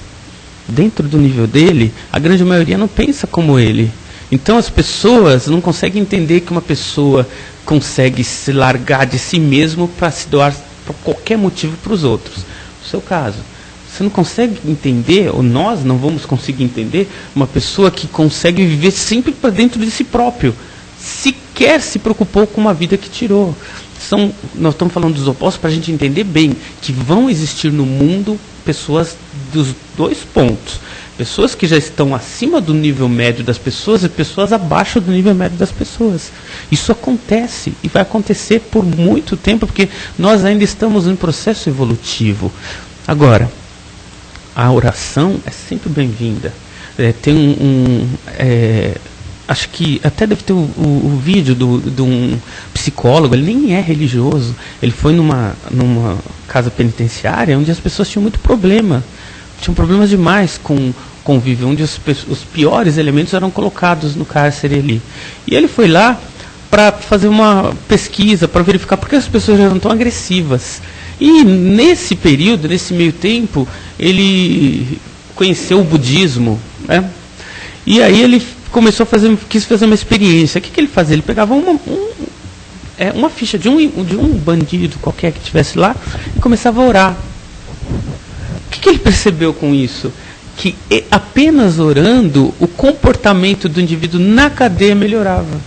Dentro do nível dele, a grande maioria não pensa como ele. Então as pessoas não conseguem entender que uma pessoa consegue se largar de si mesmo para se doar por qualquer motivo para os outros. No seu caso, você não consegue entender, ou nós não vamos conseguir entender, uma pessoa que consegue viver sempre para dentro de si próprio, sequer se preocupou com uma vida que tirou. Nós estamos falando dos opostos para a gente entender bem que vão existir no mundo pessoas dos dois pontos. Pessoas que já estão acima do nível médio das pessoas e pessoas abaixo do nível médio das pessoas. Isso acontece e vai acontecer por muito tempo, porque nós ainda estamos em processo evolutivo. Agora, a oração é sempre bem-vinda. Acho que até deve ter o vídeo de um psicólogo, ele nem é religioso, ele foi numa casa penitenciária onde as pessoas tinham muito problema, tinham problemas demais com convívio, onde os piores elementos eram colocados no cárcere ali. E ele foi lá para fazer uma pesquisa, para verificar por que as pessoas eram tão agressivas. E nesse período, nesse meio tempo, ele conheceu o budismo, né? E aí ele quis fazer uma experiência. O que ele fazia? Ele pegava uma ficha de um bandido qualquer que estivesse lá e começava a orar. O que ele percebeu com isso? Que apenas orando, o comportamento do indivíduo na cadeia melhorava.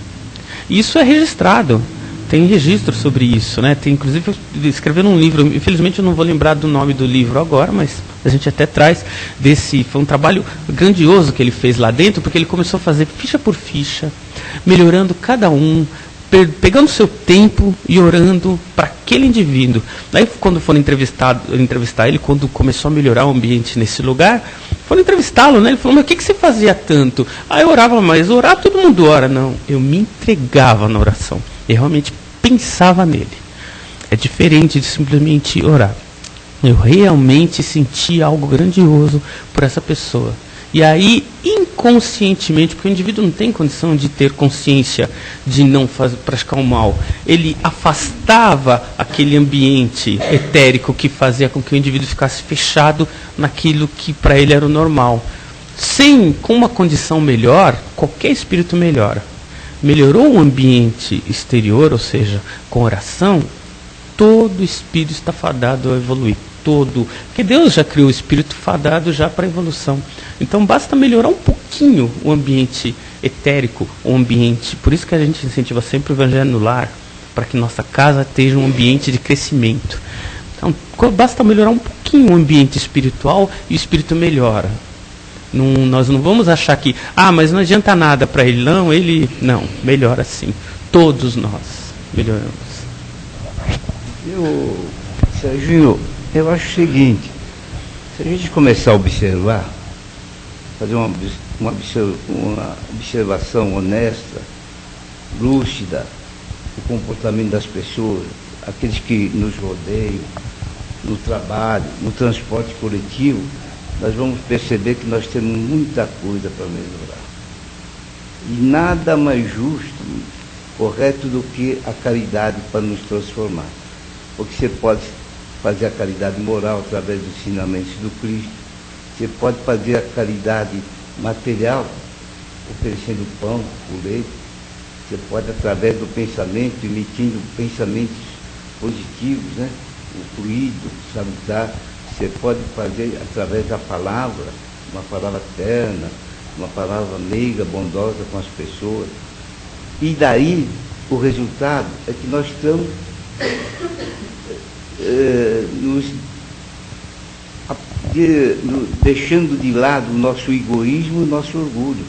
Isso é registrado. Tem registro sobre isso, né? Tem, inclusive, escrevendo um livro, infelizmente eu não vou lembrar do nome do livro agora, mas a gente até traz foi um trabalho grandioso que ele fez lá dentro, porque ele começou a fazer ficha por ficha, melhorando cada um, pegando seu tempo e orando para aquele indivíduo. Daí, quando foram entrevistar ele, quando começou a melhorar o ambiente nesse lugar, foram entrevistá-lo, né? Ele falou, mas o que você fazia tanto? Eu orava, mas orar todo mundo ora. Não, eu me entregava na oração. Eu realmente pensava nele. É diferente de simplesmente orar. Eu realmente senti algo grandioso por essa pessoa. E aí, inconscientemente, porque o indivíduo não tem condição de ter consciência de não praticar o mal, ele afastava aquele ambiente etérico que fazia com que o indivíduo ficasse fechado naquilo que para ele era o normal. Com uma condição melhor, qualquer espírito melhora. Melhorou o ambiente exterior, ou seja, com oração, todo espírito está fadado a evoluir. Porque Deus já criou o espírito fadado já para a evolução. Então basta melhorar um pouquinho o ambiente etérico, o ambiente. Por isso que a gente incentiva sempre o evangelho no lar, para que nossa casa esteja um ambiente de crescimento. Então basta melhorar um pouquinho o ambiente espiritual e o espírito melhora. Nós não vamos achar que, mas não adianta nada para ele. Não, melhora sim. Todos nós melhoramos. Serginho, eu acho o seguinte, se a gente começar a observar, fazer uma uma observação honesta, lúcida, o comportamento das pessoas, aqueles que nos rodeiam, no trabalho, no transporte coletivo, nós vamos perceber que nós temos muita coisa para melhorar. E nada mais justo, correto do que a caridade para nos transformar. Porque você pode fazer a caridade moral através dos ensinamentos do Cristo, você pode fazer a caridade material, oferecendo o pão, o leite, você pode, através do pensamento, emitindo pensamentos positivos, né? O fluido, salutar, você pode fazer através da palavra, uma palavra terna, uma palavra meiga, bondosa com as pessoas. E daí, o resultado é que nós estamos deixando de lado o nosso egoísmo e o nosso orgulho.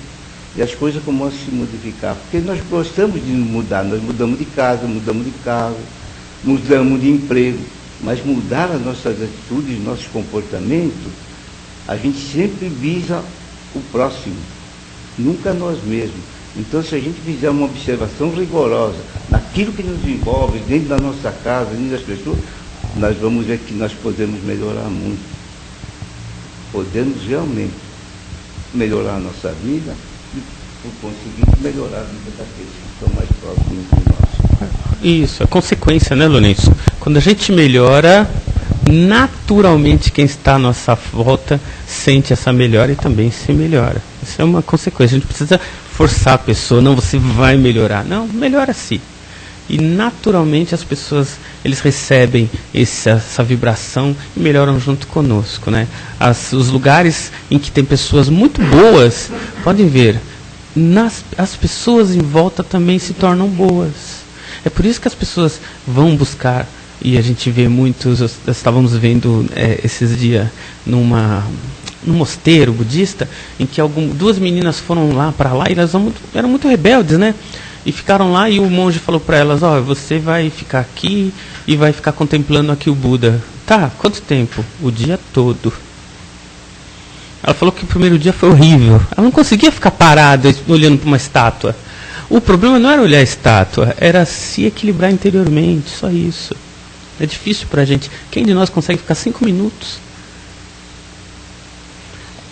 E as coisas começam a se modificar. Porque nós gostamos de mudar, nós mudamos de casa, mudamos de carro, mudamos de emprego. Mas mudar as nossas atitudes, nossos comportamentos, a gente sempre visa o próximo, nunca nós mesmos. Então, se a gente fizer uma observação rigorosa naquilo que nos envolve, dentro da nossa casa, dentro das pessoas, nós vamos ver que nós podemos melhorar muito. Podemos realmente melhorar a nossa vida e, por conseguinte, melhorar a vida daqueles que estão mais próximos de nós. Isso, é consequência, né, Lourenço? Quando a gente melhora, naturalmente quem está à nossa volta sente essa melhora e também se melhora. Isso é uma consequência. A gente precisa forçar a pessoa, não, você vai melhorar. Não, melhora-se. E naturalmente as pessoas, eles recebem essa vibração e melhoram junto conosco, né? Os lugares em que tem pessoas muito boas, podem ver, as pessoas em volta também se tornam boas. É por isso que as pessoas vão buscar, e a gente vê muitos, estávamos vendo esses dias num mosteiro budista, em que duas meninas foram para lá e elas eram muito rebeldes, né? E ficaram lá e o monge falou para elas, você vai ficar aqui e vai ficar contemplando aqui o Buda. Tá, quanto tempo? O dia todo. Ela falou que o primeiro dia foi horrível. Ela não conseguia ficar parada olhando para uma estátua. O problema não era olhar a estátua, era se equilibrar interiormente, só isso. É difícil para a gente. Quem de nós consegue ficar 5 minutos?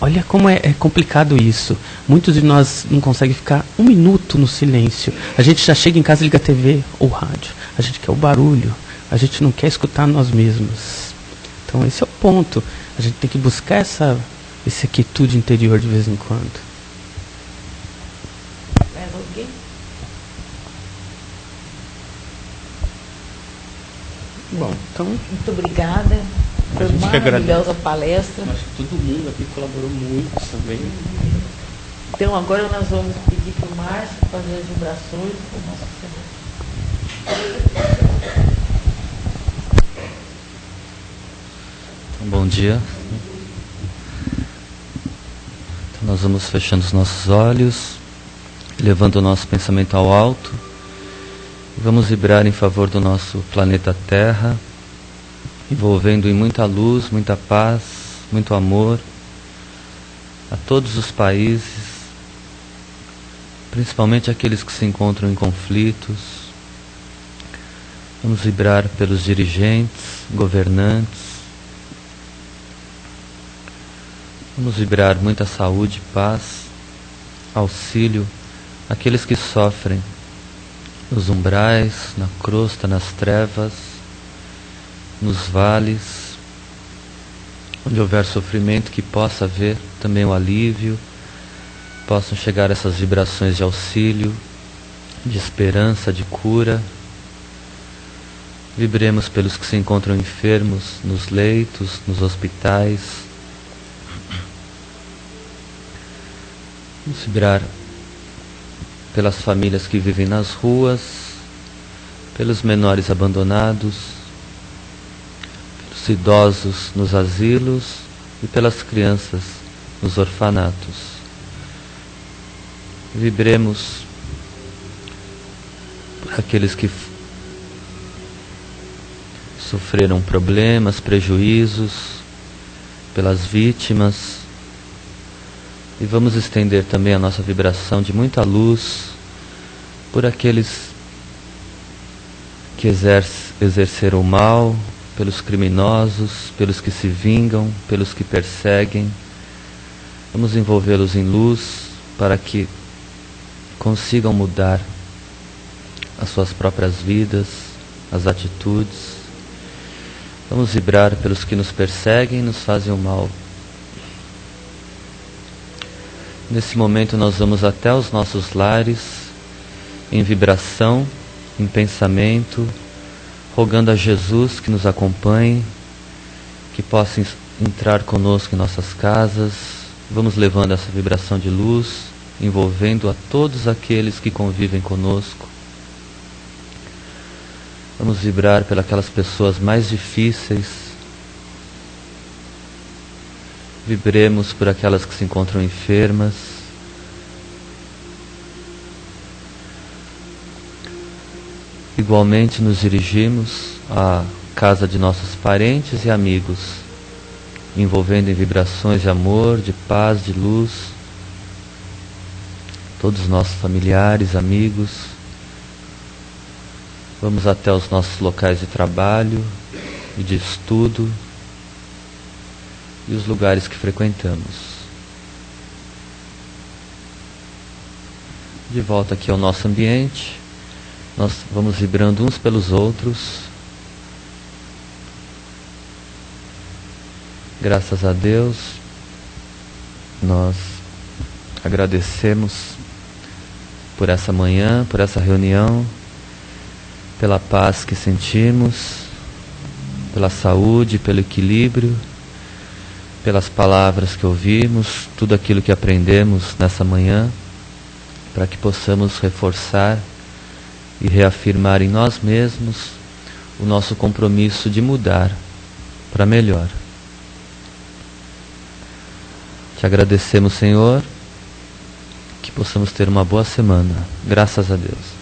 Olha como é complicado isso. Muitos de nós não conseguem ficar 1 minuto no silêncio. A gente já chega em casa e liga a TV ou rádio. A gente quer o barulho. A gente não quer escutar nós mesmos. Então esse é o ponto. A gente tem que buscar essa quietude interior de vez em quando. Mais alguém? Bom, então... Muito obrigada. Foi uma maravilhosa palestra. Acho que todo mundo aqui colaborou muito também. Então agora nós vamos pedir para o Márcio fazer as vibrações para o nosso Senhor. Então, bom dia. Então, nós vamos fechando os nossos olhos, levando o nosso pensamento ao alto. E vamos vibrar em favor do nosso planeta Terra, envolvendo em muita luz, muita paz, muito amor a todos os países, principalmente aqueles que se encontram em conflitos. Vamos vibrar pelos dirigentes, governantes. Vamos vibrar muita saúde, paz, auxílio àqueles que sofrem nos umbrais, na crosta, nas trevas, nos vales, onde houver sofrimento, que possa haver também o alívio, possam chegar essas vibrações de auxílio, de esperança, de cura. Vibremos pelos que se encontram enfermos nos leitos, nos hospitais. Vamos vibrar pelas famílias que vivem nas ruas, pelos menores abandonados, pelos idosos nos asilos e pelas crianças nos orfanatos. Vibremos por aqueles que sofreram problemas, prejuízos, pelas vítimas, E vamos estender também a nossa vibração de muita luz por aqueles que exerceram o mal, pelos criminosos, pelos que se vingam, pelos que perseguem. Vamos envolvê-los em luz para que consigam mudar as suas próprias vidas, as atitudes. Vamos vibrar pelos que nos perseguem e nos fazem o mal. Nesse momento nós vamos até os nossos lares, em vibração, em pensamento, rogando a Jesus que nos acompanhe, que possa entrar conosco em nossas casas. Vamos levando essa vibração de luz, envolvendo a todos aqueles que convivem conosco. Vamos vibrar pelas pessoas mais difíceis. Vibremos por aquelas que se encontram enfermas. Igualmente nos dirigimos à casa de nossos parentes e amigos, envolvendo em vibrações de amor, de paz, de luz, todos os nossos familiares, amigos. Vamos até os nossos locais de trabalho e de estudo e os lugares que frequentamos. De volta aqui ao nosso ambiente, nós vamos vibrando uns pelos outros. Graças a Deus, nós agradecemos por essa manhã, por essa reunião, pela paz que sentimos, pela saúde, pelo equilíbrio, pelas palavras que ouvimos, tudo aquilo que aprendemos nessa manhã, para que possamos reforçar e reafirmar em nós mesmos o nosso compromisso de mudar para melhor. Te agradecemos, Senhor, que possamos ter uma boa semana. Graças a Deus.